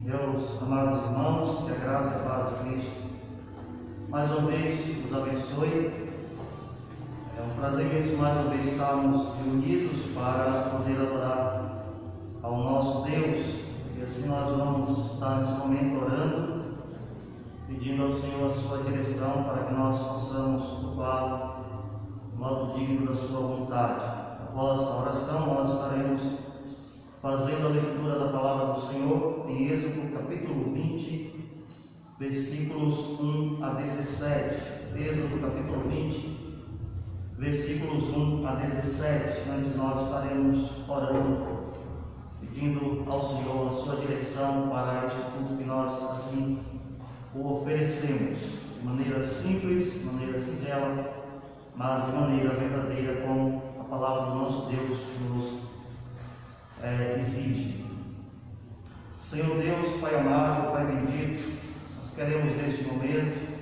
Meus amados irmãos, que a graça e a paz de Cristo mais uma vez nos abençoe. É um prazer mesmo mais uma vez estarmos reunidos para poder adorar ao nosso Deus. E assim nós vamos estar nesse momento orando, pedindo ao Senhor a sua direção para que nós possamos cultuar de modo digno da sua vontade. Após a oração nós estaremos fazendo a leitura da palavra do Senhor em Êxodo capítulo 20, versículos 1 a 17. Êxodo capítulo 20, versículos 1 a 17. Antes nós estaremos orando, pedindo ao Senhor a sua direção para este culto que nós assim o oferecemos, de maneira simples, de maneira singela, mas de maneira verdadeira, como a palavra do nosso Deus nos exige. Senhor Deus, Pai amado, Pai bendito, nós queremos neste momento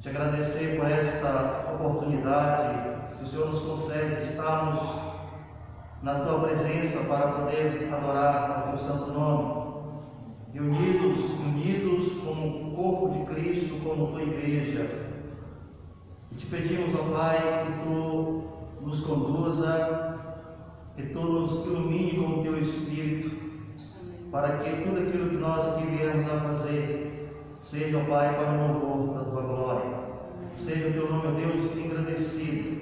te agradecer por esta oportunidade que o Senhor nos concede de estarmos na tua presença para poder adorar ao teu santo nome, unidos como o corpo de Cristo, como tua igreja. E te pedimos, ó Pai, que tu nos conduza, que tu nos ilumine com o teu Espírito, para que tudo aquilo que nós aqui viemos a fazer seja, ó Pai, para o louvor da tua glória. Seja o teu nome, ó Deus, engrandecido,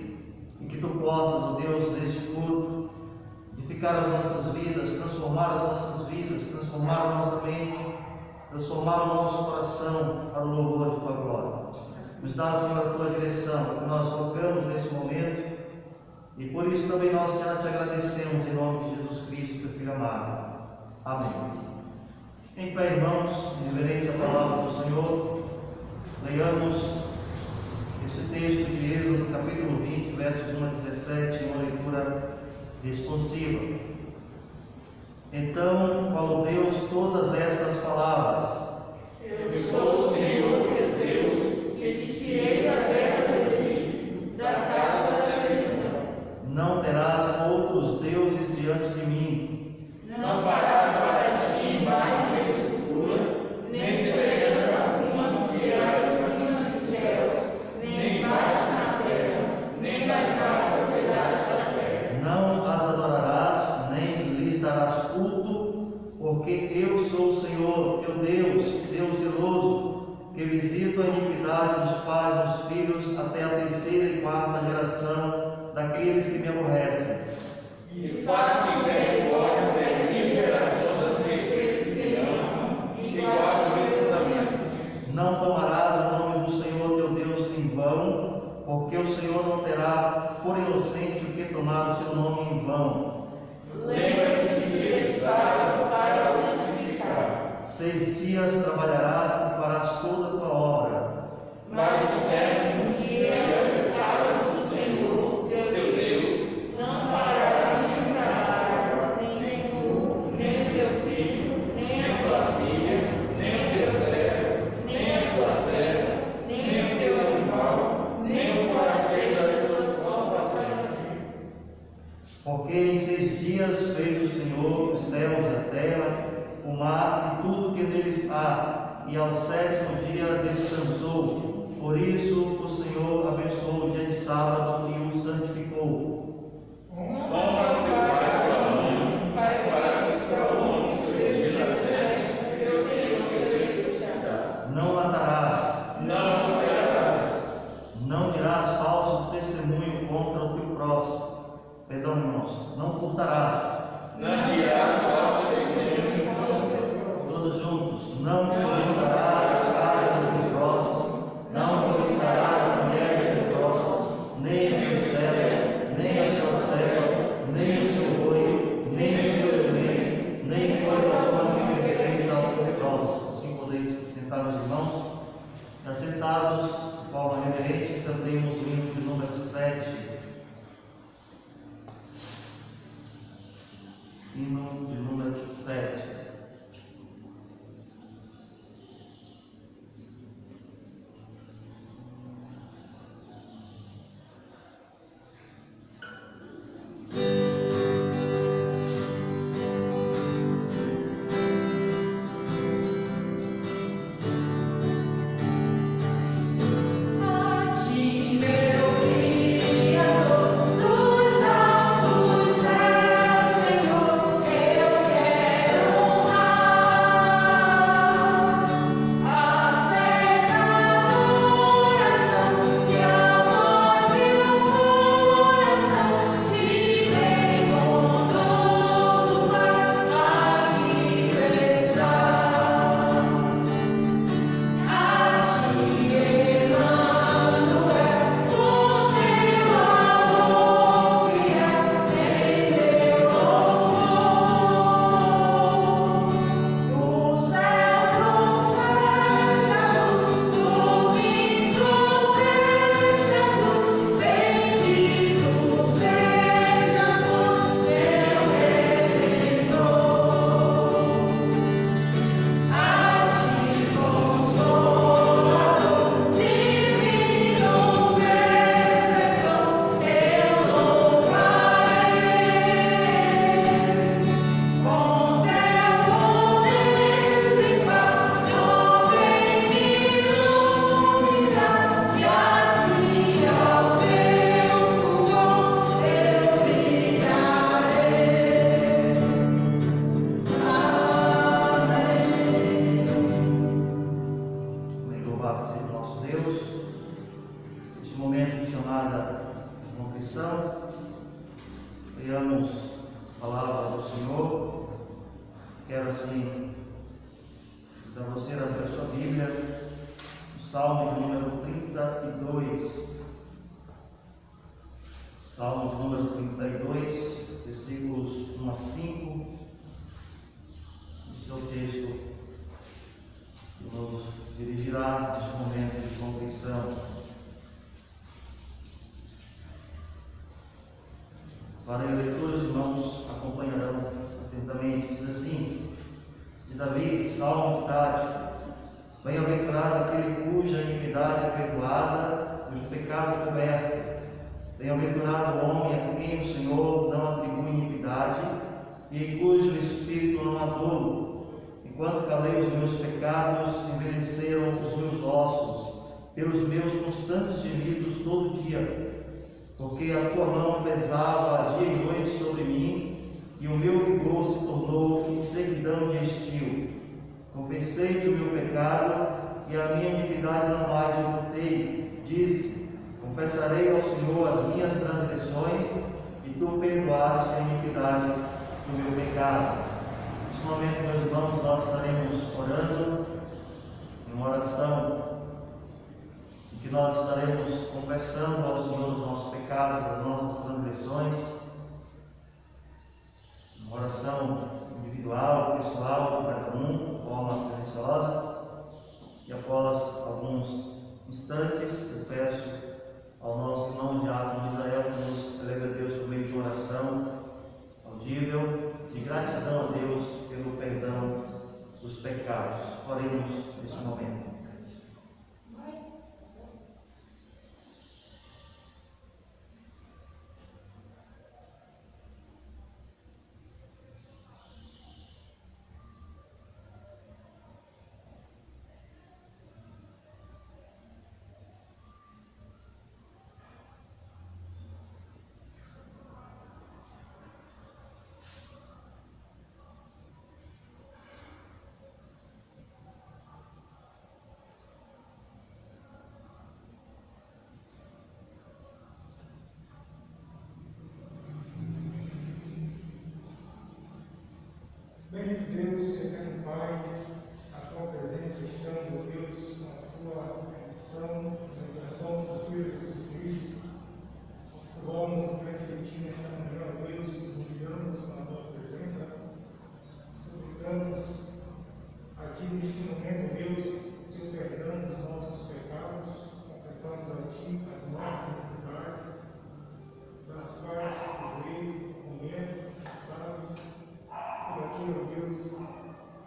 e que tu possas, ó Deus, neste culto, edificar as nossas vidas, transformar as nossas vidas, transformar a nossa mente, transformar o nosso coração para o louvor de tua glória. Nos dá, Senhor, a tua direção, que nós rogamos nesse momento. E por isso também nós já te agradecemos em nome de Jesus Cristo, teu Filho amado. Amém. Em pé, irmãos, reverente à palavra do Senhor, leiamos esse texto de Êxodo, capítulo 20, versos 1 a 17, uma leitura responsiva. Então falou Deus todas estas palavras: Eu sou o Senhor teu Deus, que te tirei da terra do Egito, da casa da servidão. Não terás outros deuses diante de mim. Não farás para ti imagem de escultura, nem semelhança alguma no que há acima dos céus, nem embaixo na terra, nem nas águas debaixo da terra. Não as adorarás, nem lhes darás culto, porque eu sou o Senhor, teu Deus, Deus zeloso, que visito a iniquidade dos pais nos filhos até a terceira e quarta geração daqueles que me aborrecem. E faço misericórdia até 1000 gerações daqueles que me amam, e guardo os meus mandamentos. Não tomarás o nome do Senhor teu Deus em vão, porque o Senhor não terá por inocente o que tomar o seu nome em vão. Lembra-te de dia de sábado para o santificar. 6 dias trabalharás e farás toda a tua obra. Mas o sétimo dia é o sábado do Senhor, teu Deus. Não farás nem trabalho, nem tu, nem o teu filho, nem a tua filha, nem o teu servo, nem a tua serva, nem o teu animal, nem o forasteiro das tuas portas da terra. Porque em 6 dias fez o Senhor os céus e a terra, o mar e tudo que neles há, e ao 7º dia descansou. Por isso o Senhor abençoou o dia de sábado e o santificou. Honra o teu pai e tua mãe, para que se prolongue os teus dias na terra, que o Senhor teu Deus te dá. Não matarás. Não matarás. Não dirás falso testemunho contra o teu próximo. Perdão, irmãos. Não furtarás. Não dirás falso testemunho contra o teu próximo. Todos juntos. Não cobiçarás a casa do teu próximo. Não cobiçarás a mulher do teu próximo, nem 32. Salmo de número 32, versículos 1 a 5. Esse é o texto que nos dirigirá neste momento de contrição. Farei a leitura, os irmãos acompanharão atentamente. Diz assim, de Davi, Salmo de Dádio: Bem-aventurado aquele cuja iniquidade é perdoada, cujo pecado é coberto. Bem-aventurado o homem a quem o Senhor não atribui iniquidade e cujo espírito não há dolo. Enquanto calei os meus pecados, envelheceram os meus ossos, pelos meus constantes gemidos todo dia. Porque a tua mão pesava dia e noite sobre mim, e o meu vigor se tornou em sequidão de estio. Confessei-te o meu pecado, e a minha iniquidade não mais ocultei. Disse: confessarei ao Senhor as minhas transgressões, e tu perdoaste a iniquidade do meu pecado. Neste momento, meus irmãos, nós estaremos orando em uma oração em que nós estaremos confessando ao Senhor os nossos pecados, as nossas transgressões. Uma oração individual, pessoal, para cada um, de forma silenciosa. E após alguns instantes, eu peço ao nosso irmão diácono Israel que nos eleve a Deus por meio de uma oração audível, de gratidão a Deus pelo perdão dos pecados. Oremos neste momento. Bendito Deus, eterno Pai, a tua presença estando, Deus, com a tua missão, celebração do Filho Jesus Cristo. Nós louvamos diante de ti nesta manhã, Deus, nos humilhamos na tua presença, suplicamos a ti neste momento, Deus, teu perdão dos nossos pecados, confessamos a ti as nossas iniquidades, das quais tu veio, conheces, tu sabes, por aquilo, Deus,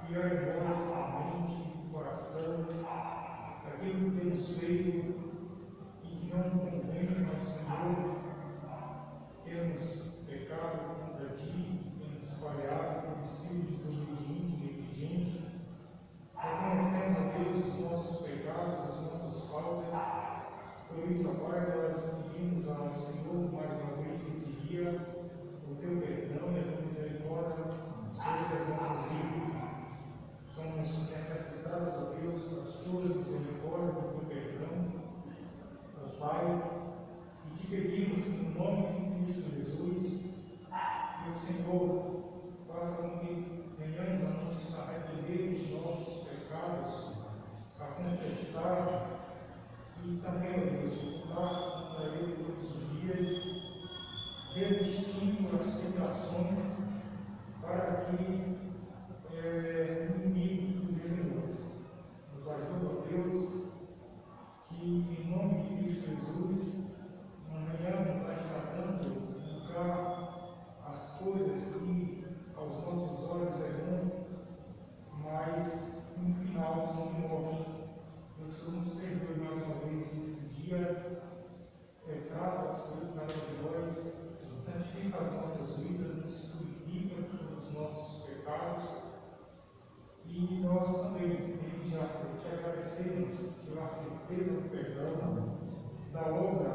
que há em nós, a mente, o coração, aquilo que temos feito e que não convém ao Senhor, temos pecado contra ti, temos falhado, temos sido desobediente, negligente, reconhecendo a Deus os nossos pecados, as nossas faltas. Por isso, ó Pai, nós pedimos ao Senhor mais uma vez nesse dia o teu perdão e a tua misericórdia sobre as nossas vidas. Somos necessitados, ó Deus, das tuas misericórdias, do teu perdão, ó Pai, e te pedimos que, no nome de Cristo Jesus, que o Senhor faça com que venhamos a nos arrepender dos nossos pecados, a confessar e também, ó Deus, lutar contra ele todos os dias, resistindo às tentações, para que o inimigo fuja de nós. Nos ajuda, ó Deus, que em nome de Cristo Jesus não venhamos a estar dando lugar às coisas que aos nossos olhos é bom, mas no final são morte. Deus nos perdoe mais uma vez nesse dia, trata absolutamente de nós, santifica as nossas vidas, nos purifica dos nossos pecados. E nós também, já te agradecemos pela certeza do perdão, da obra,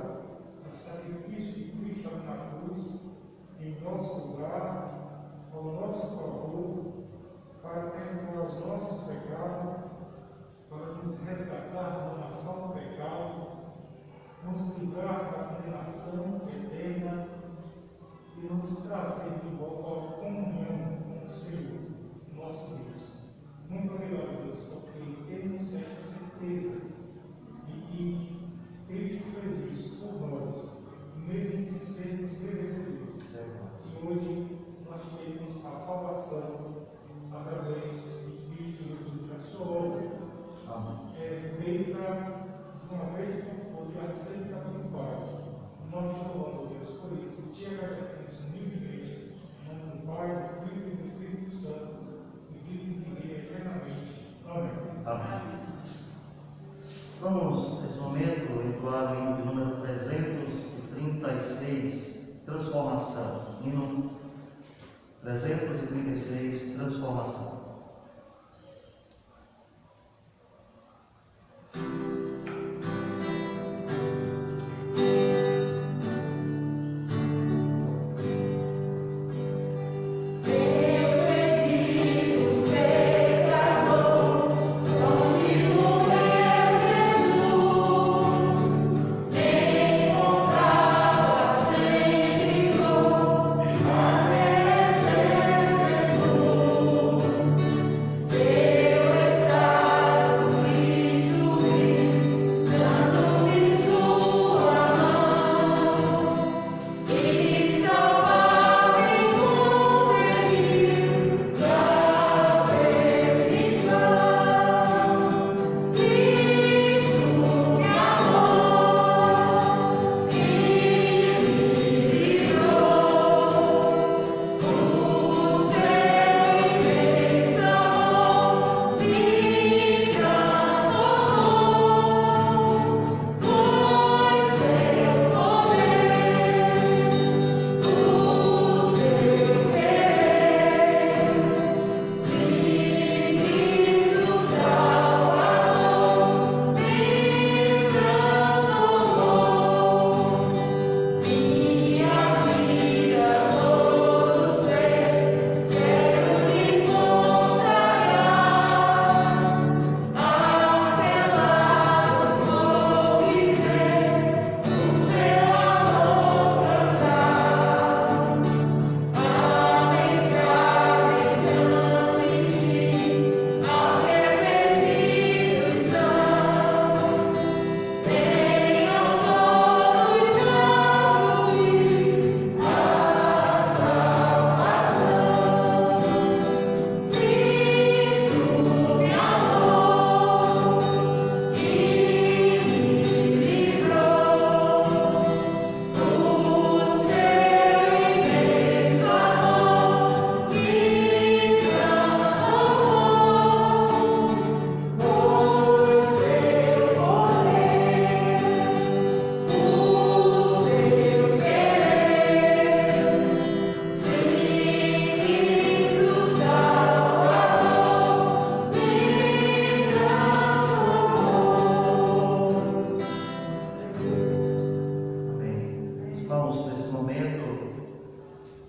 do sacrifício de Cristo na cruz, em nosso lugar, ao nosso favor, para perdoar os nossos pecados, para nos resgatar da nação do pecado, nos livrar da condenação eterna e nos trazer de volta à comunhão com o Senhor, nosso Deus. Muito obrigado, Deus, porque temos esta certeza de que Cristo que aceita como Pai. Em nome de louvando, Deus, por isso, te agradecemos humildemente, em nome do Pai, do Filho e do Espírito Santo, e vive eternamente. Amém. Amém. Vamos, nesse momento, entoar o hino de número 336, Transformação. Hino 336, Transformação.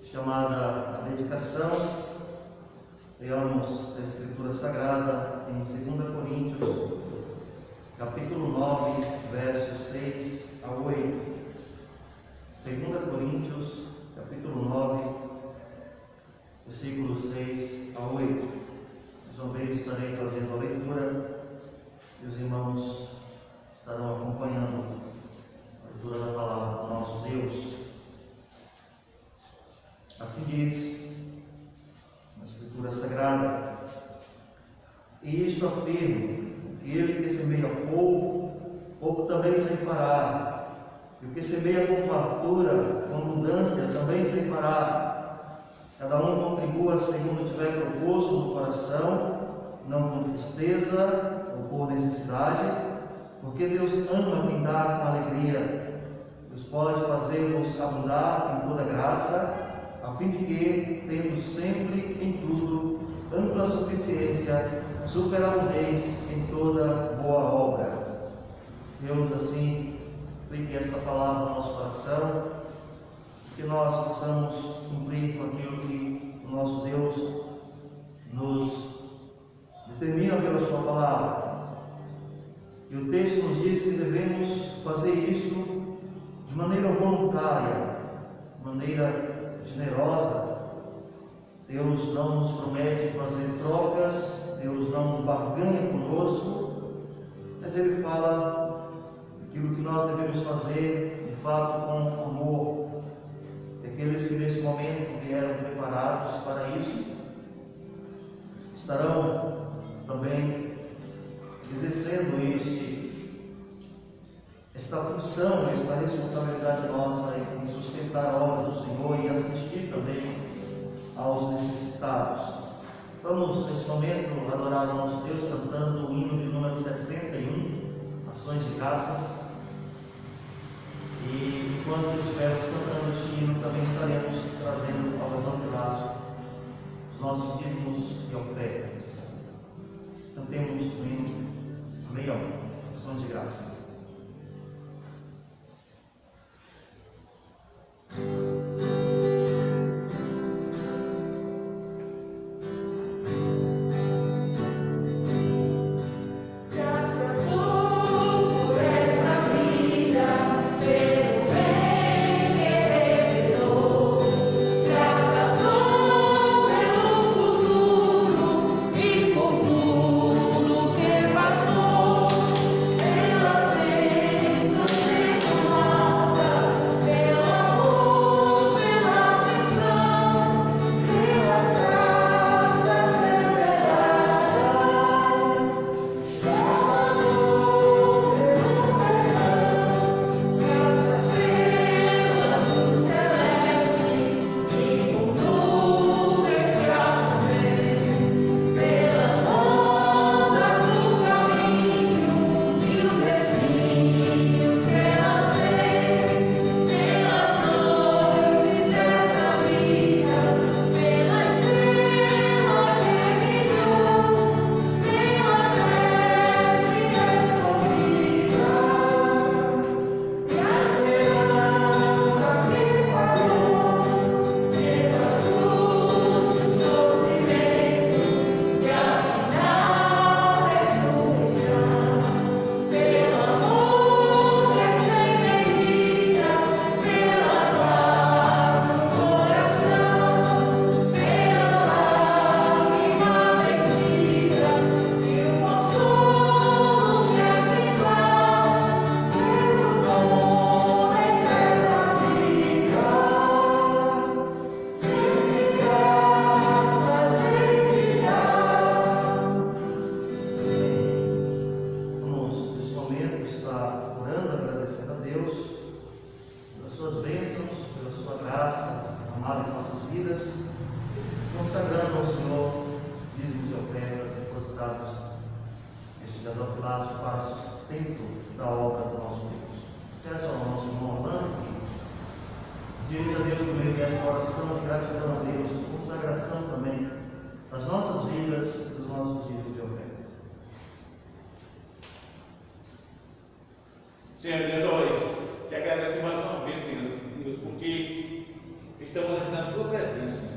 Chamada a dedicação, leamos a Escritura Sagrada em 2 Coríntios, capítulo 9, versos 6 a 8. 2 Coríntios, capítulo 9, versículos 6 a 8. Mais uma vez estarei fazendo a leitura e os irmãos estarão acompanhando a leitura da palavra do nosso Deus. Assim diz na Escritura Sagrada: e isto afirmo, que ele que semeia pouco, pouco também ceifará, e o que semeia com fartura, com abundância, também ceifará. Cada um contribua segundo tiver proposto no coração, não com tristeza ou por necessidade, porque Deus ama quem dá com alegria. Deus pode fazer-vos abundar em toda graça, a fim de que, tendo sempre em tudo ampla suficiência, superabundez em toda boa obra. Deus assim aplique esta palavra no nosso coração, que nós possamos cumprir com aquilo que o nosso Deus nos determina pela sua palavra. E o texto nos diz que devemos fazer isto de maneira voluntária, de maneira generosa. Deus não nos promete fazer trocas, Deus não barganha conosco, mas Ele fala aquilo que nós devemos fazer de fato com amor. Aqueles que nesse momento vieram preparados para isso estarão também exercendo esta função, esta responsabilidade nossa em sustentar a obra do Senhor e assistir também aos necessitados. Vamos, nesse momento, adorar o nosso Deus cantando o hino de número 61, Ações de Graças. E enquanto estivermos cantando este hino, também estaremos trazendo ao evangelácio os nossos dízimos e ofertas. Cantemos o hino 61, Ações de Graças. Consagrando ao Senhor dízimos e ofertas depositados neste gasofilácio para o sustento da obra do nosso Deus. Peço ao nosso irmão Orlando que dirija a Deus por meio desta oração de gratidão a Deus, de consagração também das nossas vidas e dos nossos dízimos e ofertas. Senhor Deus, nós te agradecemos mais uma vez, Senhor Deus, porque estamos aqui na tua presença.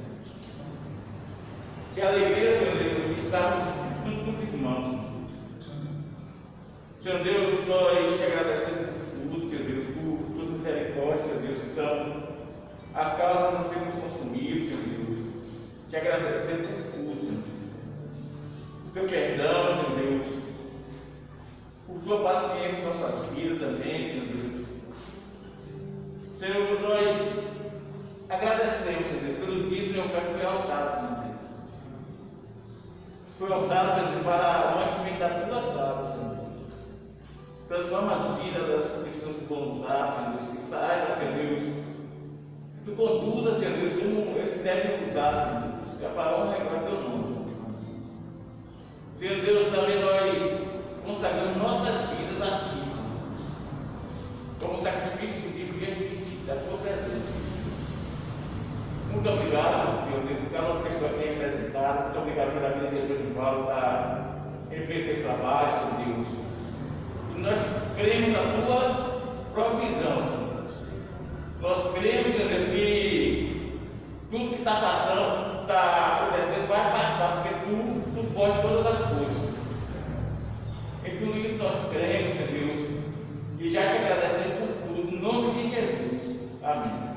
Que alegria, Senhor Deus, de estarmos juntos com os irmãos. Senhor Deus, nós te agradecemos por tudo, Senhor Deus, por tuas misericórdias, Senhor Deus, que são a causa de nós sermos consumidos, Senhor Deus. Te agradecemos por tudo, Senhor Deus. Por teu perdão, Senhor Deus. Por tua paciência em nossa vida também, Senhor Deus. Senhor, nós agradecemos, Senhor Deus, pelo dia que o oferta foi alçado, Senhor Deus. Foi alçado, Senhor Deus, para onde vem da tua casa, Senhor Deus. Transforma as vidas das pessoas que vão usar, Senhor Deus, que saibam, Senhor Deus, que tu conduza, Senhor Deus, como eles devem usar, Senhor Deus, que é para honra e para teu nome. Senhor Deus, também nós consagramos nossas vidas a ti, Senhor, como sacrifício vivo e arrepentido da tua presença. Muito obrigado, Senhor Deus, por cada pessoa que tem representado. Muito obrigado pela vida de Dorival, está empreendendo trabalho, Senhor Deus. E nós cremos na tua provisão, Senhor Deus. Nós cremos, Senhor Deus, que tudo que está passando, está acontecendo, vai passar, porque tu pode todas as coisas. Em tudo isso nós cremos, Senhor Deus, e já te agradecemos por tudo, em nome de Jesus. Amém.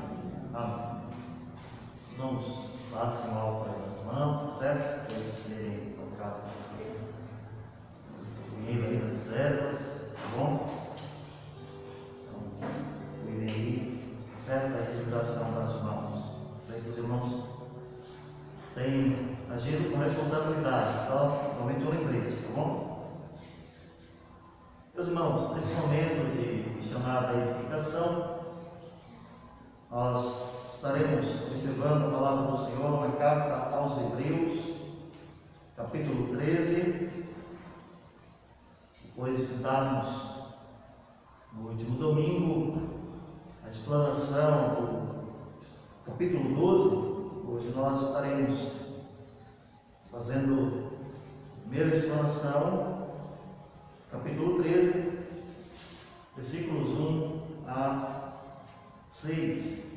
Amém. Irmãos, passem mal para a irmã, certo? Para eles terem colocado o dinheiro aí nas células, tá bom? Então, cuidem aí, certo? A realização das mãos. Certo, irmãos? Tem agido com responsabilidade, só somente um lembrete, tá bom? Meus irmãos, nesse momento de chamada Edificação. Nós estaremos observando a palavra do Senhor na carta aos Hebreus, capítulo 13. Depois de darmos, no último domingo, a explanação do capítulo 12, hoje nós estaremos fazendo a primeira explanação, capítulo 13, versículos 1 a 6.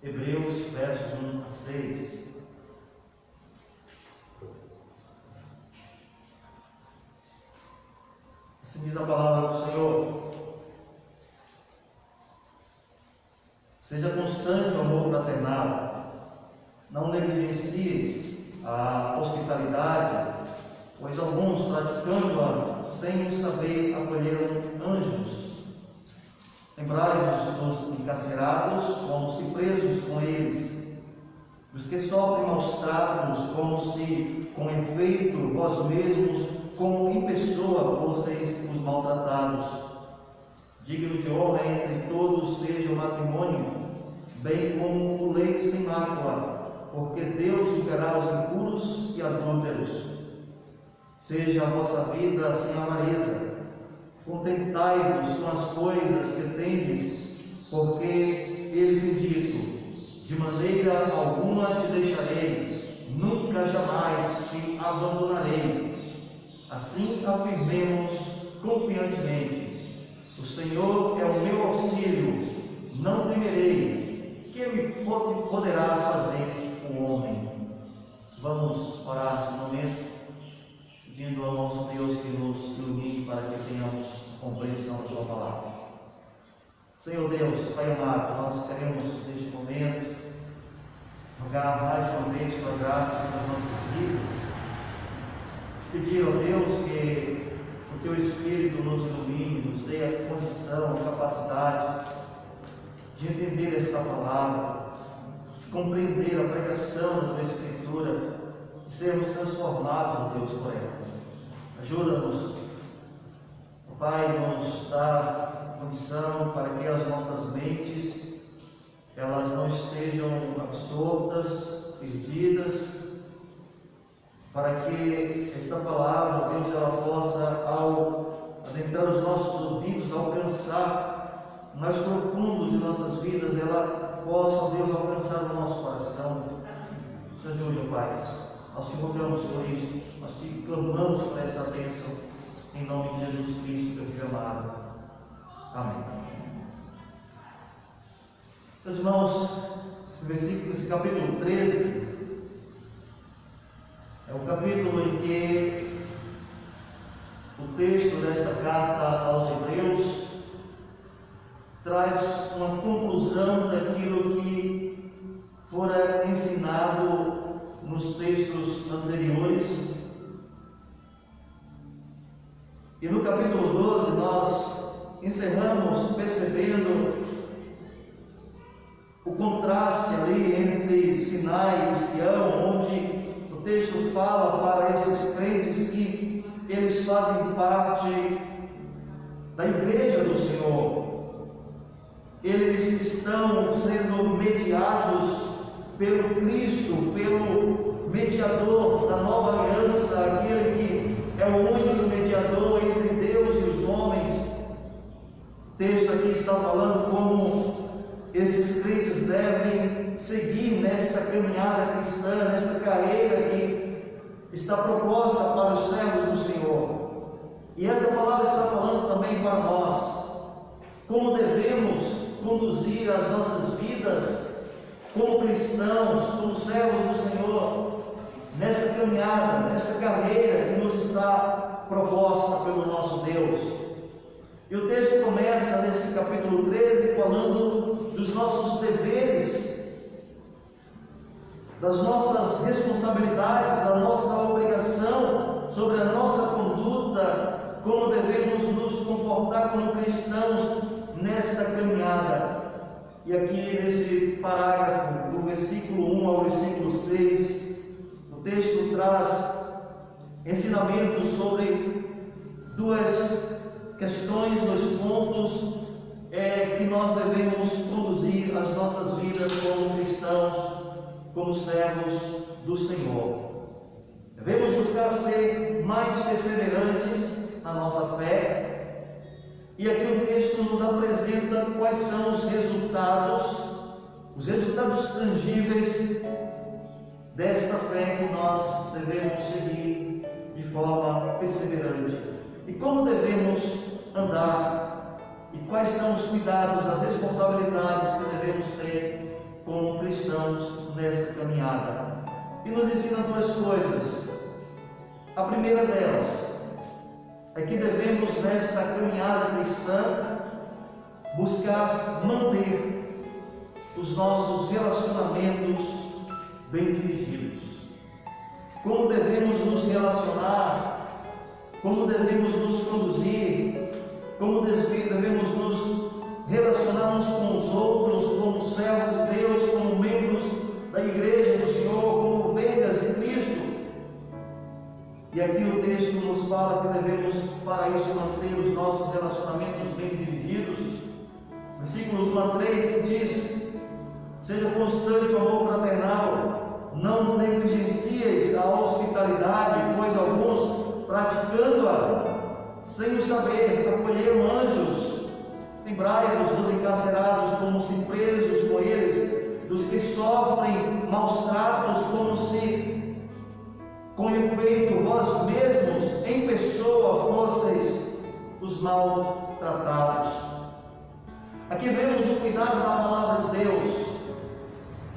Hebreus, versos 1 a 6. Assim diz a palavra do Senhor: seja constante o amor fraternal, não negligencies a hospitalidade, pois alguns, praticando-a sem o saber, acolheram anjos. Lembrai-vos dos encarcerados, como se presos com eles, dos que sofrem maus tratos, como se, com efeito, vós mesmos, como em pessoa, fosseis os maltratados. Digno de honra entre todos seja o matrimônio, bem como o leito sem mácula, porque Deus julgará os impuros e adúlteros. Seja a vossa vida sem avareza. Contentai-vos com as coisas que tendes, porque ele tem dito: de maneira alguma te deixarei, nunca jamais te abandonarei. Assim afirmemos confiantemente: o Senhor é o meu auxílio, não temerei. Que me poderá fazer o homem? Vamos orar nesse momento, pedindo ao nosso Deus que nos ilumine para que tenhamos compreensão da sua palavra. Senhor Deus, Pai amado, nós queremos neste momento rogar mais uma vez tua graça sobre as nossas vidas. Pedir ao Deus que o Teu Espírito nos ilumine, nos dê a condição, a capacidade de entender esta palavra, de compreender a pregação da Tua Escritura e sermos transformados, ó Deus, por ela. Ajuda-nos, ó Pai, nos dá condição para que as nossas mentes elas não estejam absortas, perdidas, para que esta palavra, Deus, ela possa, ao adentrar os nossos ouvidos, alcançar o mais profundo de nossas vidas, ela possa, Deus, alcançar o nosso coração. Nos ajude, ó Pai. Nós te rogamos por isto, nós te clamamos por esta bênção, em nome de Jesus Cristo, teu Filho amado. Amém. Meus irmãos, esse capítulo 13, é o capítulo em que o texto desta carta aos Hebreus traz uma conclusão daquilo que fora ensinado nos textos anteriores. E no capítulo 12 nós encerramos percebendo o contraste ali entre Sinai e Sião, onde o texto fala para esses crentes que eles fazem parte da igreja do Senhor. Eles estão sendo mediados pelo Cristo, pelo mediador da nova aliança, aquele que é o único mediador entre Deus e os homens. O texto aqui está falando como esses crentes devem seguir nesta caminhada cristã, nesta carreira que está proposta para os servos do Senhor. E essa palavra está falando também para nós, como devemos conduzir as nossas vidas como cristãos, como servos do Senhor, nessa caminhada, nessa carreira que nos está proposta pelo nosso Deus. E o texto começa nesse capítulo 13 falando dos nossos deveres, das nossas responsabilidades, da nossa obrigação sobre a nossa conduta, como devemos nos comportar como cristãos nesta caminhada. E aqui nesse parágrafo, do versículo 1 ao versículo 6, o texto traz ensinamentos sobre duas questões, 2 pontos que nós devemos conduzir as nossas vidas como cristãos, como servos do Senhor. Devemos buscar ser mais perseverantes na nossa fé, e aqui o texto nos apresenta quais são os resultados tangíveis desta fé que nós devemos seguir de forma perseverante. E como devemos andar, e quais são os cuidados, as responsabilidades que devemos ter como cristãos nesta caminhada. E nos ensina 2 coisas. A primeira delas é que devemos, nesta caminhada cristã, buscar manter os nossos relacionamentos bem dirigidos. Como devemos nos relacionar, como devemos nos conduzir, como devemos nos relacionar uns com os outros, como servos de Deus, como membros da igreja do Senhor, como ovelhas de Cristo. E aqui o texto nos fala que devemos, para isso, manter os nossos relacionamentos bem dirigidos. Versículos 1 a 3 diz: seja constante o amor fraternal, não negligencieis a hospitalidade, pois alguns, praticando-a, sem o saber, acolheram anjos. Lembrai-vos dos encarcerados, como se presos com eles, dos que sofrem maus tratos, como se, com efeito, vós mesmos, em pessoa, fosseis os maltratados. Aqui vemos o cuidado da palavra de Deus,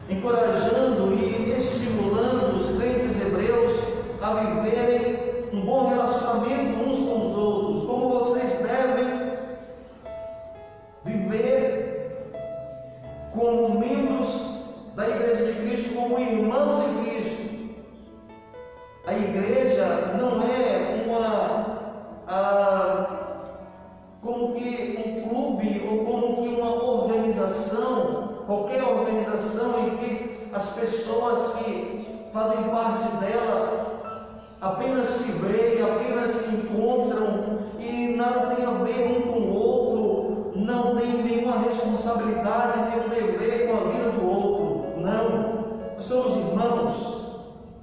encorajando e estimulando os crentes hebreus a viverem um bom relacionamento uns com os outros, como vocês devem viver como membros da igreja de Cristo, como irmãos em Cristo. A igreja não é como que um clube ou como que uma organização, qualquer organização em que as pessoas que fazem parte dela apenas se veem, apenas se encontram e nada tem a ver um com o outro, não tem nenhuma responsabilidade, nenhum dever com a vida do outro. Não, nós somos irmãos,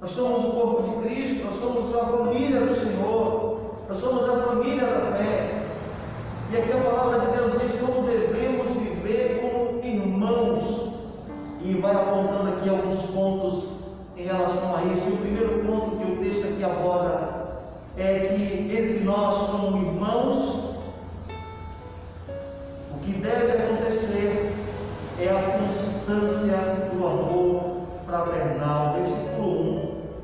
nós somos o corpo de Cristo, nós somos a família do Senhor, nós somos a família da fé. E aqui a palavra de Deus diz como devemos viver como irmãos, e vai apontando aqui alguns pontos em relação a isso. E o primeiro ponto que o texto aqui aborda é que entre nós, como irmãos, o que deve acontecer é a constância do amor fraternal. Versículo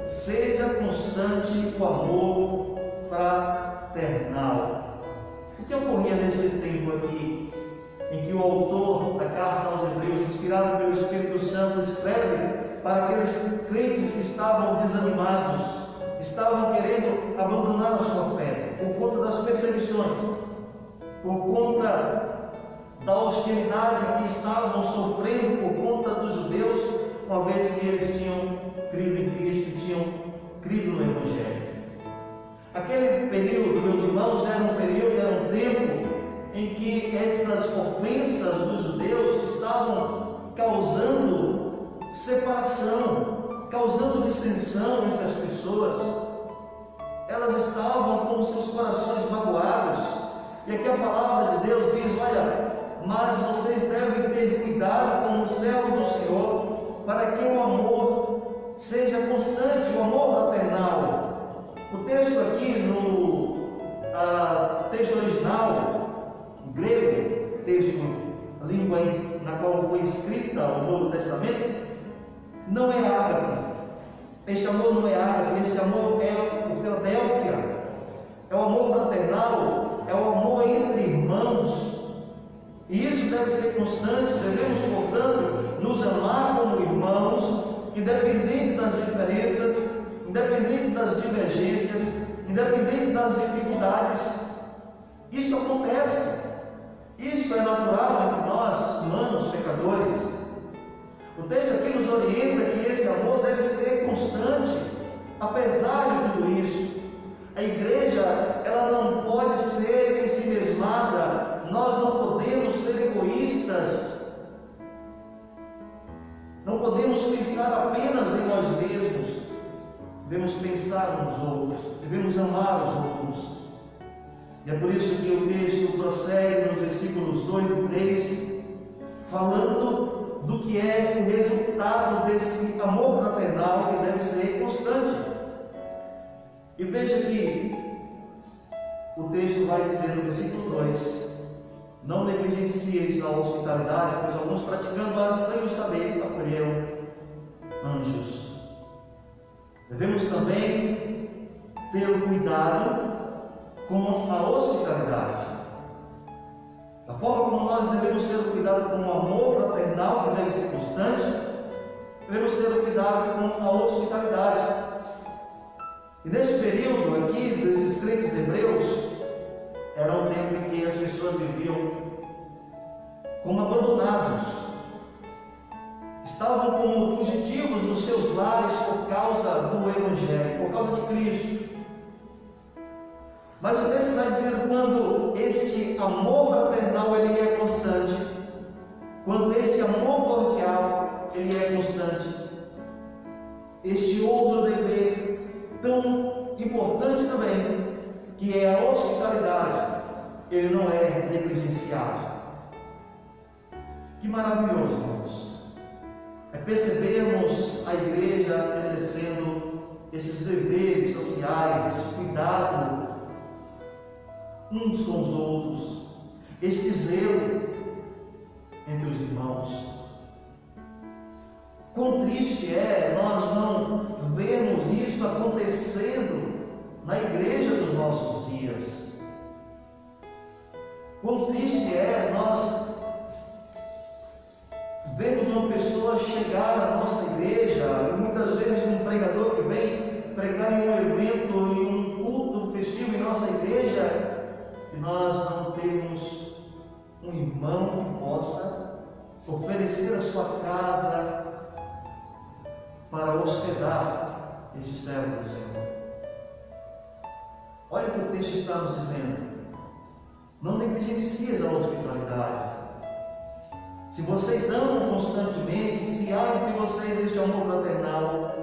1: seja constante o amor fraternal. O que ocorria nesse tempo aqui, em que o autor da carta aos Hebreus, inspirado pelo Espírito Santo, escreve para aqueles crentes que estavam desanimados, estavam querendo abandonar a sua fé, por conta das perseguições, por conta da hostilidade que estavam sofrendo por conta dos judeus, uma vez que eles tinham crido em Cristo, tinham crido no Evangelho. Aquele período, meus irmãos, era um tempo em que estas ofensas dos judeus estavam causando separação, causando dissensão entre as pessoas. Elas estavam com os seus corações magoados. E aqui a palavra de Deus diz: olha, mas vocês devem ter cuidado como servos do Senhor, para que o amor seja constante, o amor fraternal. O texto aqui, no texto original, em grego, texto, a língua na qual foi escrita o Novo Testamento, não é ágape. Este amor não é ágape, este amor é o Filadélfia, é o amor fraternal, é o amor entre irmãos. E isso deve ser constante. Devemos, portanto, nos amar como irmãos, independente das diferenças, independente das divergências, independente das dificuldades. Isto acontece, isto é natural entre nós, humanos, pecadores. O texto aqui nos orienta que esse amor deve ser constante, apesar de tudo isso. A igreja, ela não pode ser ensimesmada. Nós não podemos ser egoístas. Não podemos pensar apenas em nós mesmos. Devemos pensar nos outros. Devemos amar os outros. E é por isso que o texto prossegue nos versículos 2 e 3, falando do que é o resultado desse amor fraternal que deve ser constante. E veja que o texto vai dizer no versículo 2: não negligencieis a hospitalidade, pois alguns praticando-a sem o saber acolheram anjos. Devemos também ter o cuidado com a hospitalidade. Da forma como nós devemos ter o cuidado com o amor fraternal, que deve ser constante, devemos ter o cuidado com a hospitalidade. E nesse período aqui, desses crentes hebreus, era um tempo em que as pessoas viviam como abandonados, estavam como fugitivos dos seus lares por causa do Evangelho, por causa de Cristo. Mas o texto está dizendo, quando este amor fraternal ele é constante, quando este amor cordial ele é constante, este outro dever tão importante também, que é a hospitalidade, ele não é negligenciado. Que maravilhoso, irmãos, é percebermos a igreja exercendo esses deveres sociais, esse cuidado uns com os outros, este zelo entre os irmãos. Quão triste é nós não vermos isso acontecendo na igreja dos nossos dias. Quão triste é nós vermos uma pessoa chegar à nossa igreja, e muitas vezes um pregador que vem pregar em um evento, em um culto festivo em nossa igreja, e nós não temos um irmão que possa oferecer a sua casa para hospedar este servo do Senhor. Olha o que o texto está nos dizendo: não negligencies a hospitalidade. Se vocês amam constantemente, se há entre vocês este amor fraternal,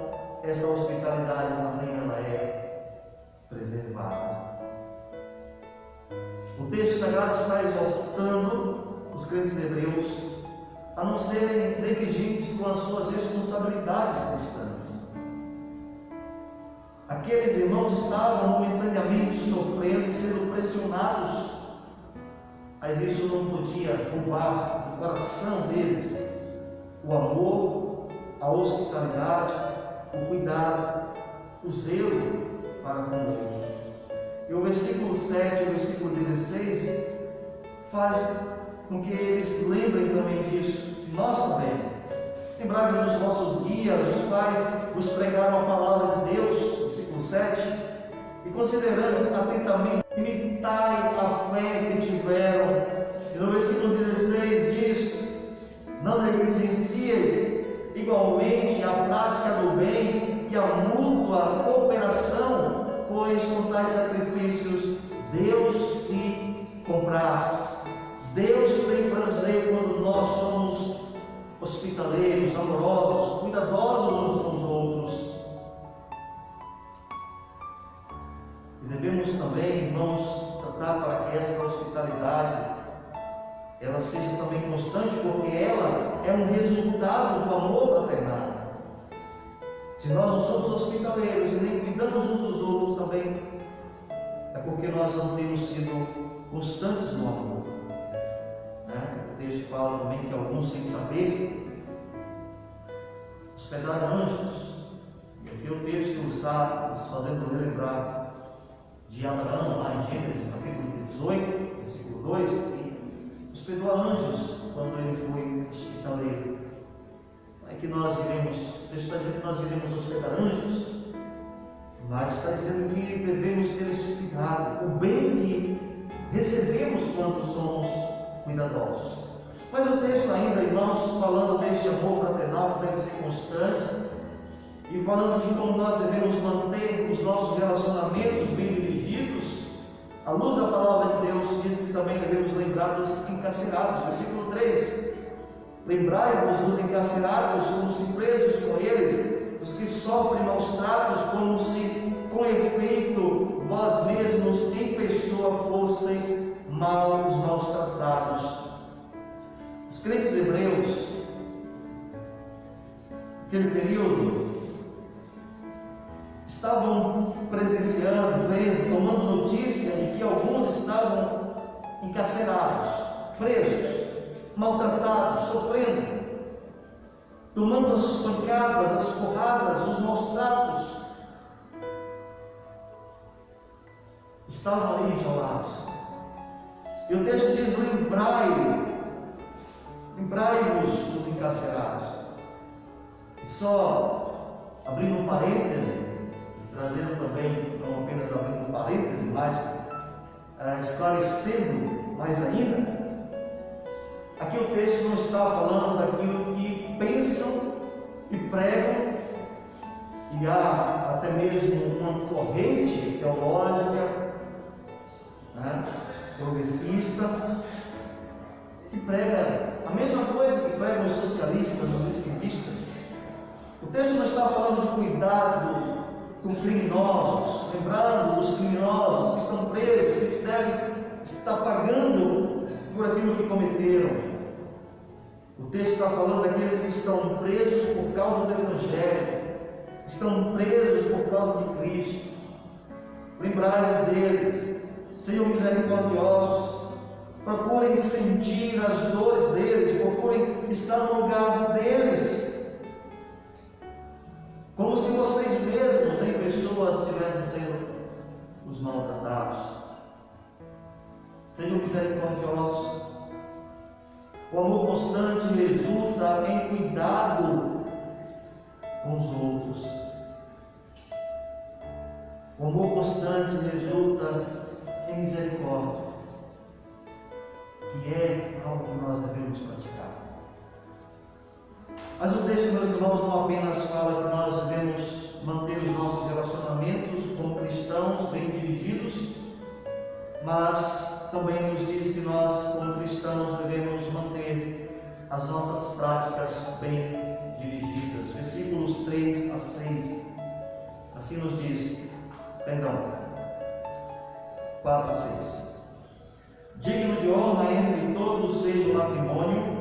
essa hospitalidade também ela é preservada. O texto sagrado está exortando os crentes hebreus a não serem negligentes com as suas responsabilidades cristãs. Aqueles irmãos estavam momentaneamente sofrendo e sendo pressionados, mas isso não podia roubar do coração deles o amor, a hospitalidade, o cuidado, o zelo para com Deus. E o versículo 7 e o versículo 16 faz com que eles lembrem também disso, de nós também. Lembrai-vos dos vossos guias, os quais vos pregaram a palavra de Deus, versículo 7, e considerando atentamente, imitai a fé que tiveram. E no versículo 16 diz: não negligencieis igualmente a prática do bem e a mútua cooperação, pois com tais sacrifícios Deus se compraz. Deus tem prazer quando nós somos hospitaleiros, amorosos, cuidadosos uns com os outros. E devemos também, irmãos, tratar para que esta hospitalidade ela seja também constante, porque ela é um resultado do amor fraternal. Se nós não somos hospitaleiros e nem cuidamos uns dos outros também, é porque nós não temos sido constantes no amor. O texto fala também que alguns, sem saber, hospedaram anjos. E aqui o texto está nos fazendo relembrar de Abraão, lá em Gênesis capítulo 18, versículo 2, que hospedou anjos quando ele foi hospitaleiro. Não é que nós iremos, o texto está dizendo que nós iremos hospedar anjos, mas está dizendo que devemos ter esse cuidado, o bem que recebemos quando somos cuidadosos. Mas o texto ainda, irmãos, falando deste amor fraternal que deve ser constante, e falando de como nós devemos manter os nossos relacionamentos bem dirigidos, À luz da palavra de Deus, diz que também devemos lembrar dos encarcerados. Versículo 3: lembrai-vos dos encarcerados como se presos com eles, os que sofrem maus tratos, como se com efeito vós mesmos em pessoa fosseis os maus tratados. Os crentes hebreus, naquele período, estavam presenciando, vendo, tomando notícia de que alguns estavam encarcerados, presos, maltratados, sofrendo, tomando as pancadas, as porradas, os maus tratos. Estavam ali enjaulados. E o texto diz: lembrai-vos dos encarcerados. E só abrindo um parêntese, trazendo também, não apenas abrindo um parêntese, mas esclarecendo mais ainda, aqui o texto não está falando daquilo que pensam e pregam, e há até mesmo uma corrente teológica, progressista, que prega a mesma coisa que pregam os socialistas, os esquerdistas. O texto não está falando de cuidado com criminosos, lembrando dos criminosos que estão presos, que eles devem estar pagando por aquilo que cometeram. O texto está falando daqueles que estão presos por causa do Evangelho, que estão presos por causa de Cristo. Lembrai-vos deles, sejam misericordiosos, procurem sentir as dores deles, procurem estar no lugar deles, como se vocês mesmos em pessoas estivessem sendo os maltratados. Sejam misericordiosos. O amor constante resulta em cuidado com os outros. O amor constante resulta em misericórdia, que é algo que nós devemos praticar. Mas o texto, meus irmãos, não apenas fala que nós devemos manter os nossos relacionamentos como cristãos bem dirigidos, mas também nos diz que nós, como cristãos, devemos manter as nossas práticas bem dirigidas. Versículos 3 a 6, assim nos diz, 4 a 6. Digno de honra entre todos seja o matrimônio,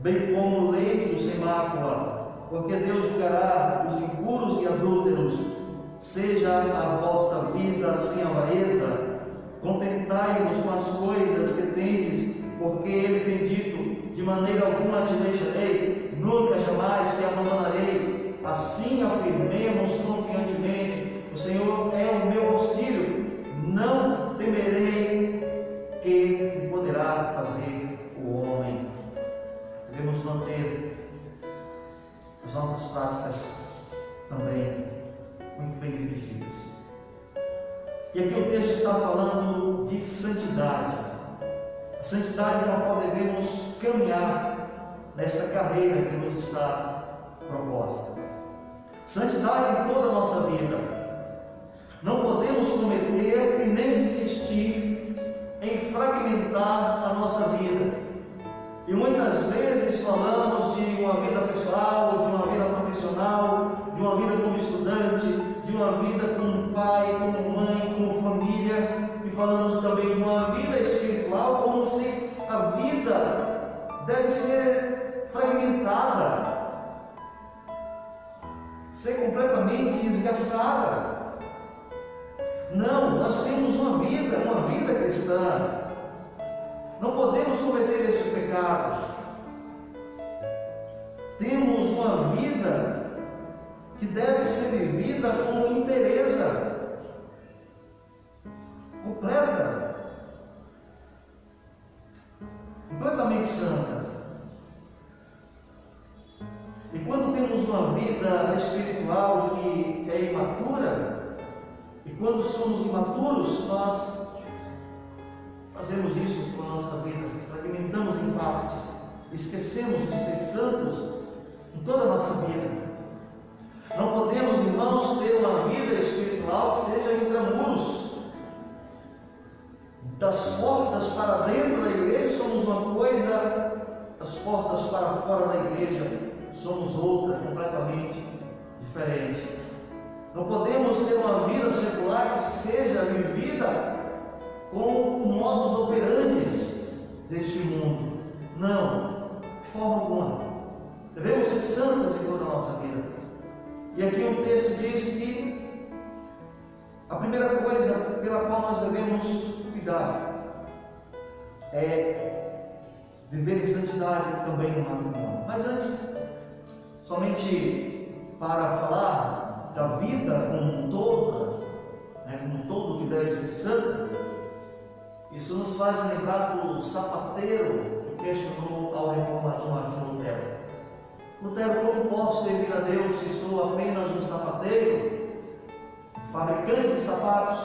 bem como leito sem mácula, porque Deus julgará os impuros e adúlteros. Seja a vossa vida sem avareza, contentai-vos com as coisas que tendes, porque Ele tem dito: de maneira alguma te deixarei, nunca jamais te abandonarei. Assim afirmemos confiantemente: o Senhor é o meu auxílio, não temerei que poderá fazer o homem. Devemos manter as nossas práticas também muito bem dirigidas. E aqui o texto está falando de santidade, a santidade com a qual devemos caminhar nesta carreira que nos está proposta. Santidade em toda a nossa vida. Não podemos cometer e nem insistir em fragmentar a nossa vida. E muitas vezes falamos de uma vida pessoal, de uma vida profissional, de uma vida como estudante, de uma vida como pai, como mãe, como família, e falamos também de uma vida espiritual, como se a vida deve ser fragmentada, ser completamente esgaçada. Não, nós temos uma vida cristã. Não podemos cometer esse pecado. Temos uma vida que deve ser vivida com inteireza, completa, completamente santa. E quando temos uma vida espiritual que é imatura, e quando somos imaturos, nós fazemos isso com a nossa vida, fragmentamos em partes, esquecemos de ser santos em toda a nossa vida. Não podemos, irmãos, ter uma vida espiritual que seja intramuros. Das portas para dentro da igreja somos uma coisa, das portas para fora da igreja somos outra, completamente diferente. Não podemos ter uma vida secular que seja vivida com o modus operandi deste mundo. Não, de forma alguma. Devemos ser santos em toda a nossa vida. E aqui o texto diz que a primeira coisa pela qual nós devemos cuidar é viver em santidade também no matrimônio. Mas antes, somente para falar da vida como um todo, como um todo que deve ser santo, isso nos faz lembrar do sapateiro que questionou ao reformador Martinho Lutero. Lutero, como posso servir a Deus se sou apenas um sapateiro, fabricante de sapatos?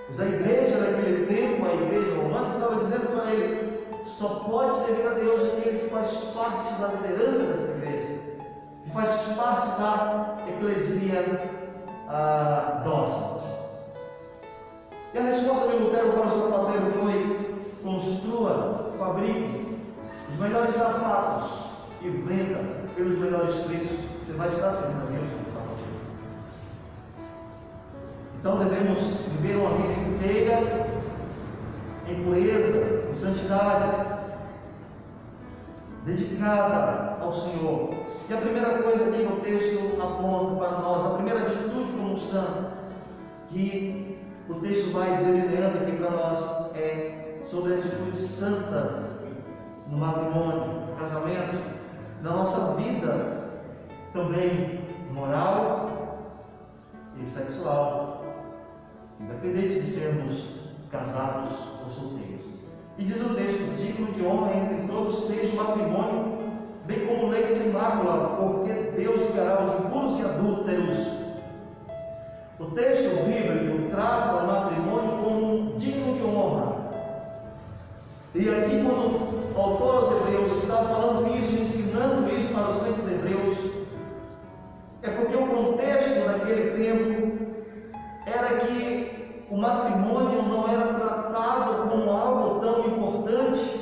Pois a igreja daquele tempo, a igreja romana, estava dizendo para ele: só pode servir a Deus aquele que faz parte da liderança dessa igreja, que faz parte da eclesia dóceis. E a resposta de Lutero para o sapateiro foi: construa, fabrique os melhores sapatos e venda pelos melhores preços. Você vai estar servindo a Deus como sapateiro. Então devemos viver uma vida inteira em pureza, em santidade, dedicada ao Senhor. E a primeira coisa que o texto aponta para nós, a primeira atitude como santo, que o texto vai delineando aqui para nós, é sobre a atitude santa no matrimônio, no casamento, na nossa vida também moral e sexual, independente de sermos casados ou solteiros. E diz o texto: digno de honra entre todos seja o matrimônio, bem como leite sem mácula, porque Deus julgará os impuros e adúlteros. O texto bíblico trata o matrimônio como digno de honra. E aqui, quando o autor aos Hebreus está falando isso, ensinando isso para os crentes hebreus, é porque o contexto daquele tempo era que o matrimônio não era tratado como algo tão importante.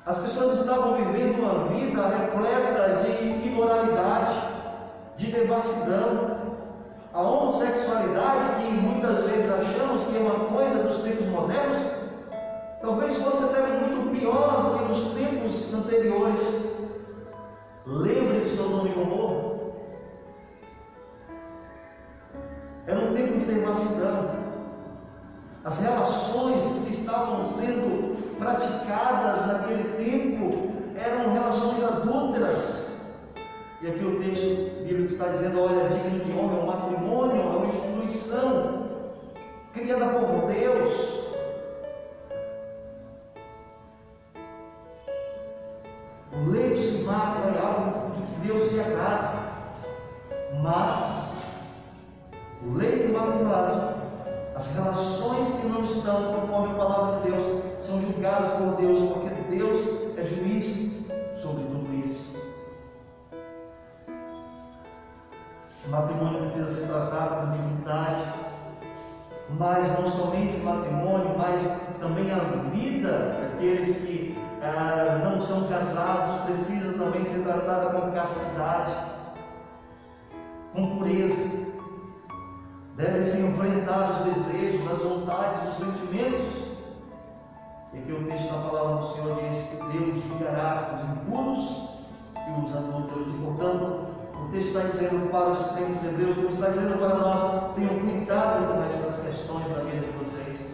As pessoas estavam vivendo uma vida repleta de imoralidade, de devassidão. A homossexualidade, que muitas vezes achamos que é uma coisa dos tempos modernos, talvez fosse até muito pior do que nos tempos anteriores. Lembre de Sodoma e Gomorra. Era um tempo de devassidão. As relações que estavam sendo praticadas naquele tempo eram relações adúlteras. E aqui o texto bíblico está dizendo: olha, digno de honra é o matrimônio, é uma instituição criada por Deus. O leite sem mácula é algo de que Deus se agrada, mas o leite imaculado, as relações que não estão conforme a palavra de Deus, são julgadas por Deus, porque Deus é juiz sobre tudo isso. O matrimônio precisa ser tratado com dignidade, mas não somente o matrimônio, mas também a vida daqueles que não são casados precisa também ser tratada com castidade, com pureza. Devem-se enfrentar os desejos, as vontades, os sentimentos. E aqui o texto da palavra do Senhor diz que Deus julgará os impuros e os adúlteros. E portanto, o texto está dizendo para os crentes hebreus, como está dizendo para nós: tenham cuidado com essas questões da vida de vocês.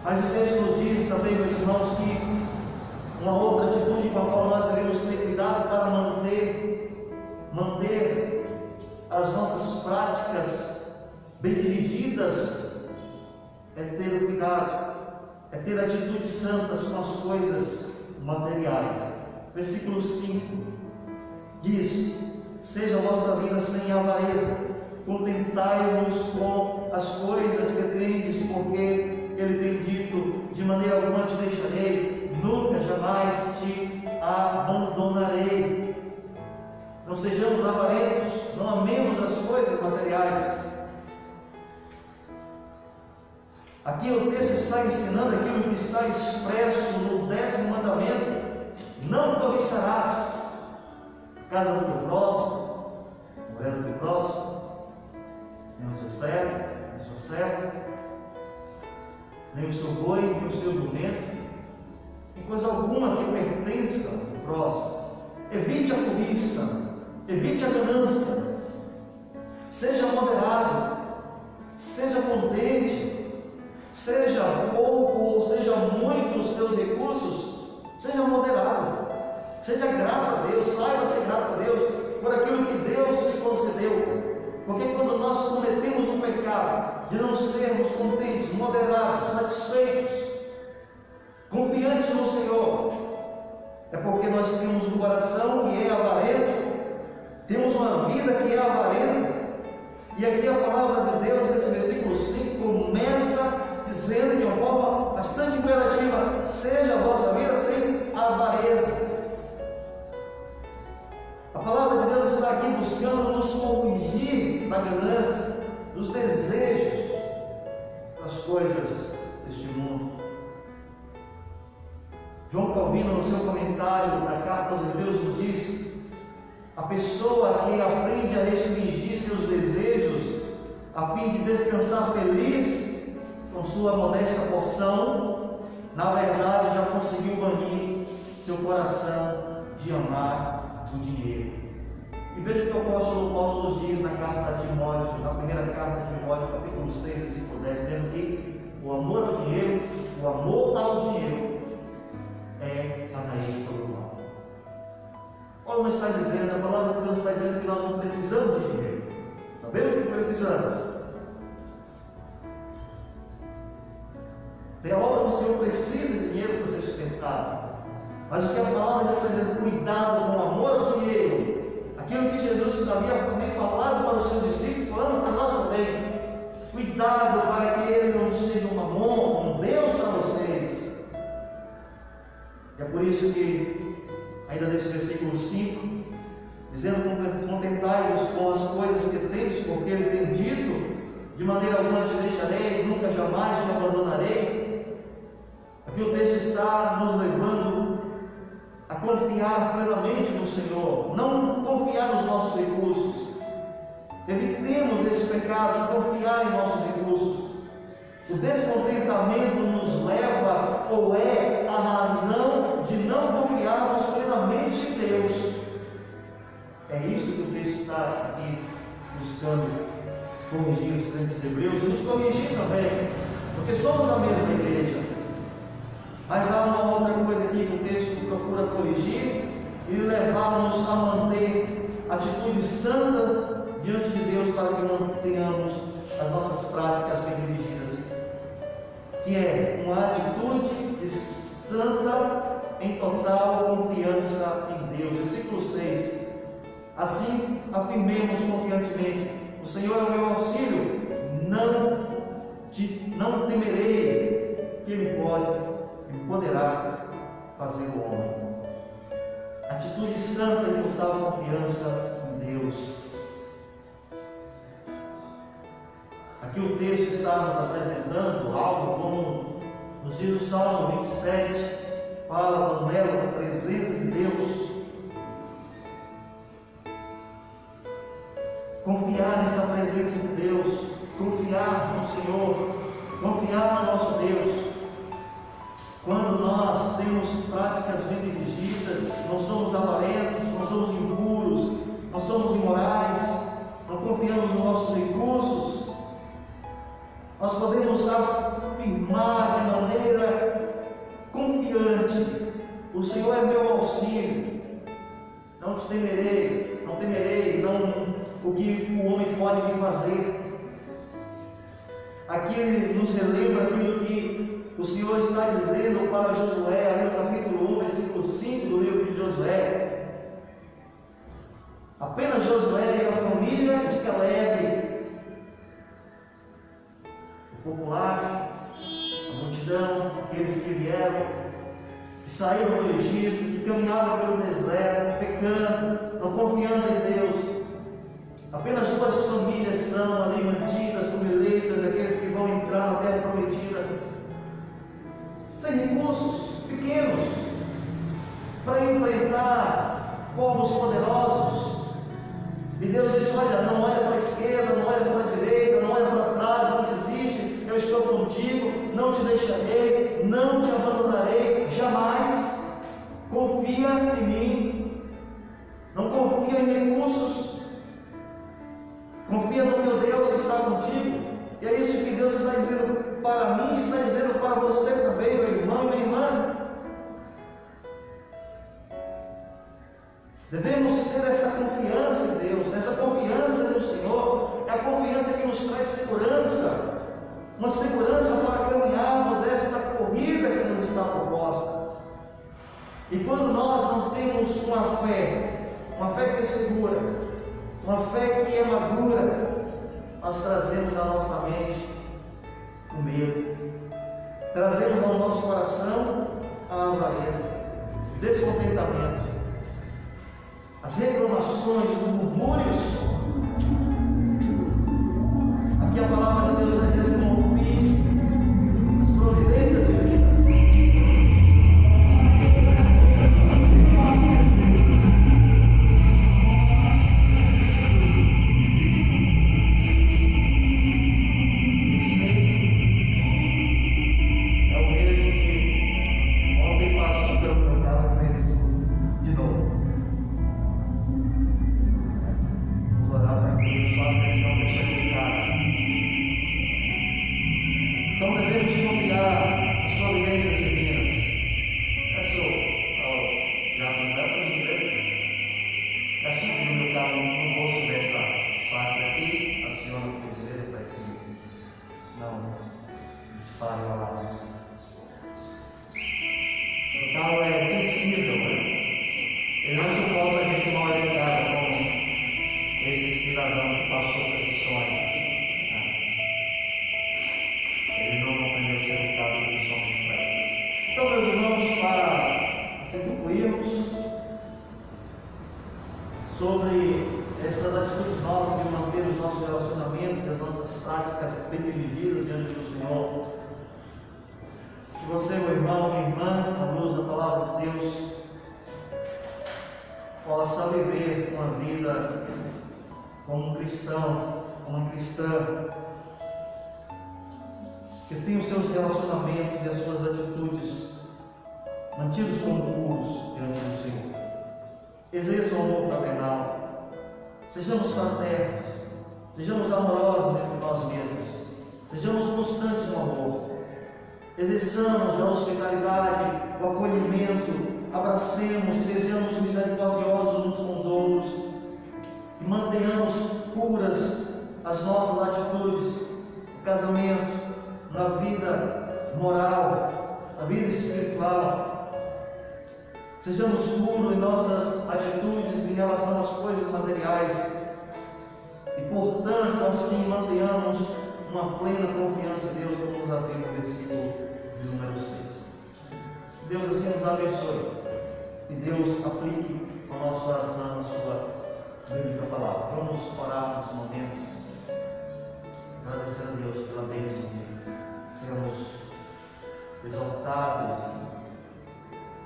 Mas o texto nos diz também, meus irmãos, que uma outra atitude com a qual nós devemos ter cuidado para manter as nossas práticas bem dirigidas é ter cuidado, é ter atitudes santas com as coisas materiais. Versículo 5 diz: seja a vossa vida sem avareza, contentai-vos com as coisas que tendes, porque Ele tem dito: de maneira alguma te deixarei, nunca jamais te abandonarei. Não sejamos avarentos, não amemos as coisas materiais. Aqui o texto está ensinando aquilo que está expresso no 10º mandamento: não cobiçarás a casa do teu próximo, a mulher do teu próximo, nem o seu servo, nem a sua serva, nem o seu boi, nem o seu jumento, em coisa alguma que pertença ao próximo. Evite a cobiça, evite a ganância, seja moderado, seja contente, seja pouco ou seja muito os teus recursos, seja moderado, seja grato a Deus, saiba ser grato a Deus por aquilo que Deus te concedeu. Porque quando nós cometemos um pecado de não sermos contentes, moderados, satisfeitos, confiantes no Senhor, é porque nós temos um coração que é avarento, temos uma vida que é avarenta. E aqui a palavra de Deus, nesse versículo 5, começa dizendo de uma forma bastante imperativa: seja a vossa vida sem avareza. A palavra de Deus está aqui buscando nos corrigir da ganância, dos desejos das coisas deste mundo. João Calvino, no seu comentário da carta aos Hebreus, nos diz: a pessoa que aprende a restringir seus desejos a fim de descansar feliz com sua modesta porção, na verdade já conseguiu banir seu coração de amar o dinheiro. E veja o que o apóstolo Paulo nos diz na carta a Timóteo, na primeira carta de Timóteo, capítulo 6, versículo 10, dizendo que o amor ao dinheiro, o amor ao dinheiro é a raiz de todo mal. Paulo não está dizendo, a palavra de Deus está dizendo que nós não precisamos de dinheiro. Sabemos que precisamos. Tem a obra do Senhor precisa de dinheiro para ser sustentado. Mas o que a palavra de Deus está dizendo, cuidado com o amor ao dinheiro. Aquilo que Jesus havia também falado para os seus discípulos, falando para nós também. Cuidado para que ele não seja um mamon, um Deus para vocês. E é por isso que, ainda nesse versículo 5, dizendo: contentai-vos com as coisas que tendes, porque ele tem dito: de maneira alguma te deixarei, nunca jamais te abandonarei. Aqui o texto está nos levando a confiar plenamente no Senhor, não confiar nos nossos recursos. Evitemos esse pecado de confiar em nossos recursos. O descontentamento nos leva, ou é a razão de não confiarmos plenamente em Deus. É isso que o texto está aqui buscando corrigir os crentes hebreus e nos corrigir também, porque somos a mesma igreja. Mas há uma outra coisa aqui que o texto procura corrigir e levar-nos a manter atitude santa diante de Deus, para que mantenhamos as nossas práticas bem dirigidas, que é uma atitude de santa em total confiança em Deus. Versículo 6: assim afirmemos confiantemente: o Senhor é o meu auxílio, não temerei que me poderá fazer o homem. Atitude santa e total confiança em Deus. Aqui o texto está nos apresentando algo como nos diz o Salmo 27, fala do anelo da presença de Deus. Confiar nessa presença de Deus, confiar no Senhor, confiar no nosso Deus. Quando nós temos práticas bem dirigidas, não somos avarentos, não somos impuros, não somos imorais, não confiamos nos nossos recursos, nós podemos afirmar de maneira confiante: o Senhor é meu auxílio, não te temerei, não temerei o que o homem pode me fazer. Aqui nos relembra aquilo que o Senhor está dizendo para Josué, ali no capítulo 1, versículo 5 do livro de Josué. Apenas Josué e a família de Caleb, o popular, a multidão, aqueles que vieram, que saíram do Egito, que caminhavam pelo deserto, pecando, não confiando em Deus. Apenas 2 famílias são ali mantidas como eleitas, aqueles que vão entrar na terra prometida. Sem recursos pequenos para enfrentar povos poderosos. E Deus diz: olha, não olha para a esquerda, não olha para a direita, não olha para trás, não desiste, eu estou contigo, não te deixarei, não te abandonarei, jamais. Confia em mim, não confia em recursos, confia no teu Deus que está contigo. E é isso que Deus está dizendo para mim, está dizendo para você também, meu irmão e minha irmã. Devemos ter essa confiança em Deus, essa confiança no Senhor. É a confiança que nos traz segurança, uma segurança para caminharmos esta corrida que nos está proposta. E quando nós não temos uma fé que é segura, uma fé que é madura, nós trazemos à nossa mente o medo, trazemos ao nosso coração a avareza, descontentamento, as reclamações, os murmúrios. Aqui a palavra de Deus está dizendo: confie nas providências divinas. Então devemos confiar nas providências divinas. Peço ao Diácono Zé para mim, beleza? Peço no meu carro, no bolso dessa pasta aqui, aciona por beleza para que não dispare o alarme. O carro é sensível, né? Ele não suporta a gente mal educada como esse cidadão que passou por essa história. Ele não aprendeu a ser educado pessoalmente para ele. Então, meus irmãos, para assim concluirmos sobre essas atitudes nossas de manter os nossos relacionamentos e as nossas práticas bem dirigidas diante do Senhor, que você, meu irmão, minha irmã, à luz da palavra de Deus, possa viver uma vida como um cristão, como uma cristã, que tenha os seus relacionamentos e as suas atitudes mantidos como puros diante do Senhor. Exerça o amor fraternal, sejamos fraternos, sejamos amorosos entre nós mesmos, sejamos constantes no amor, exerçamos a hospitalidade, o acolhimento, abracemos, sejamos misericordiosos uns com os outros e mantenhamos puras as nossas atitudes no casamento, na vida moral, na vida espiritual. Sejamos puros em nossas atitudes em relação às coisas materiais e, portanto, assim mantenhamos uma plena confiança em Deus, como nos afirma o versículo de número 6. Deus assim nos abençoe e Deus aplique ao nosso coração a sua bíblica palavra. Vamos orar nesse momento, agradecer a Deus pela bênção de sermos exortados,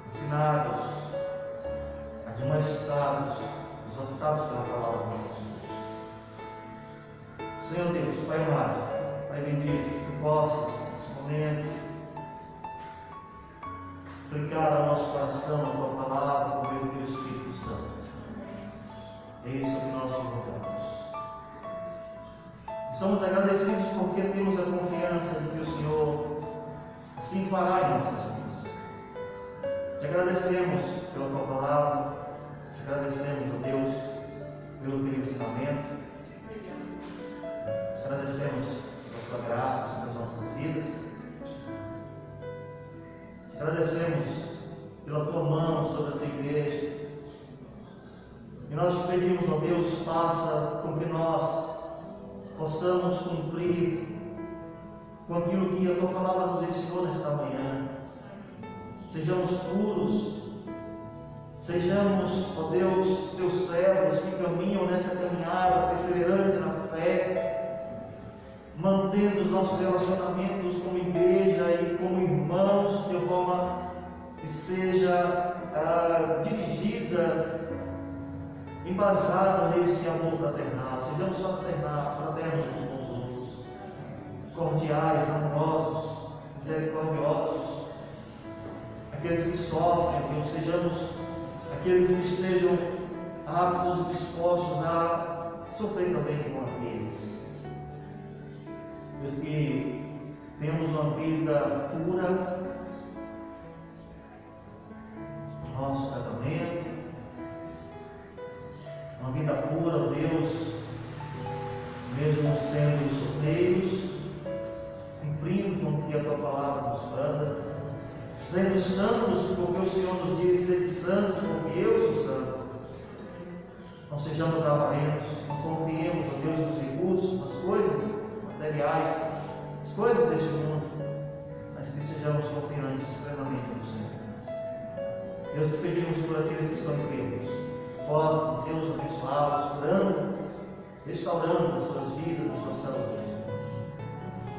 ensinados, admoestados, exortados pela palavra de Deus. Senhor Deus, Pai amado, Pai bendito, que tu possas nesse momento aplicar ao nosso coração a tua palavra por meio do Espírito Santo. É isso que nós te rogamos. E somos agradecidos porque temos a confiança de que o Senhor assim fará em nossas vidas. Te agradecemos pela tua palavra, te agradecemos, ó Deus, pelo teu ensinamento, te agradecemos pela tua graça sobre as nossas vidas, te agradecemos pela tua mão sobre a tua igreja. E nós te pedimos, ó Deus, faça com que nós possamos cumprir com aquilo que a tua palavra nos ensinou nesta manhã. Sejamos puros, Sejamos, ó Deus, teus servos que caminham nessa caminhada perseverante na fé, mantendo os nossos relacionamentos como igreja e como irmãos, de forma que seja dirigida, embasada nesse amor fraternal. Sejamos fraternos uns com os outros, cordiais, amorosos, misericordiosos. Aqueles que sofrem, Deus, sejamos aqueles que estejam aptos e dispostos a sofrer também com aqueles. Deus, que temos uma vida pura no nosso casamento, uma vida pura, ó Deus, mesmo sendo solteiros, cumprindo com o que a Tua Palavra nos manda, sendo santos, porque o Senhor nos diz: sede santos, porque eu sou santo. Não sejamos avarentos, não confiemos, ó Deus, nos recursos, nas coisas materiais, nas coisas deste mundo, mas que sejamos confiantes plenamente no Senhor. Deus, te pedimos por aqueles que estão enfermos, possa, Deus, abençoá-los, curando, restaurando as suas vidas, a sua saúde.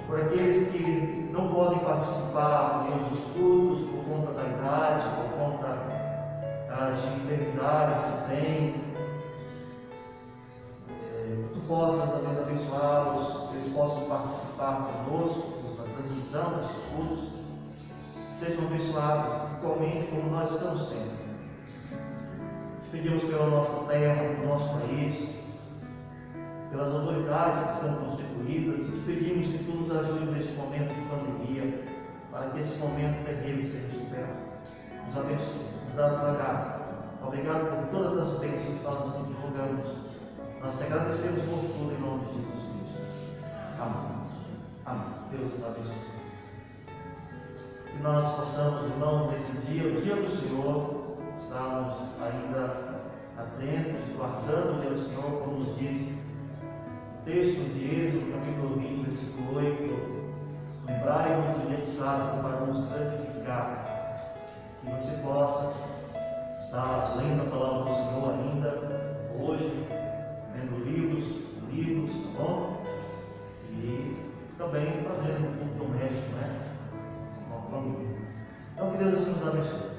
Por aqueles que não podem participar, Deus, dos cultos por conta da idade, por conta de enfermidades que têm, que Tu possas, Deus, abençoá-los, que eles possam participar conosco na transmissão destes cultos, que sejam abençoados igualmente como nós estamos sendo. Te pedimos pela nossa terra, pelo nosso país, pelas autoridades que estão constituídas, e te pedimos que Tu nos ajude neste momento de pandemia, para que esse momento terrível seja superado. Nos abençoe, nos dá a Tua graça. Obrigado por todas as bênçãos que nós assim divulgamos. Nós te agradecemos por tudo em nome de Jesus Cristo. Amém. Amém. Deus nos abençoe. Que nós possamos, irmãos, nesse dia, o dia do Senhor, estarmos ainda atentos, guardando o dia do Senhor, como nos diz texto de Êxodo, capítulo 20, versículo 8: lembrai-vos do dia de sábado para nos santificar. Que você possa estar lendo a palavra do Senhor ainda hoje, lendo livros, tá bom? E também fazendo um culto doméstico, né? Com a família. Então, que Deus assim nos abençoe.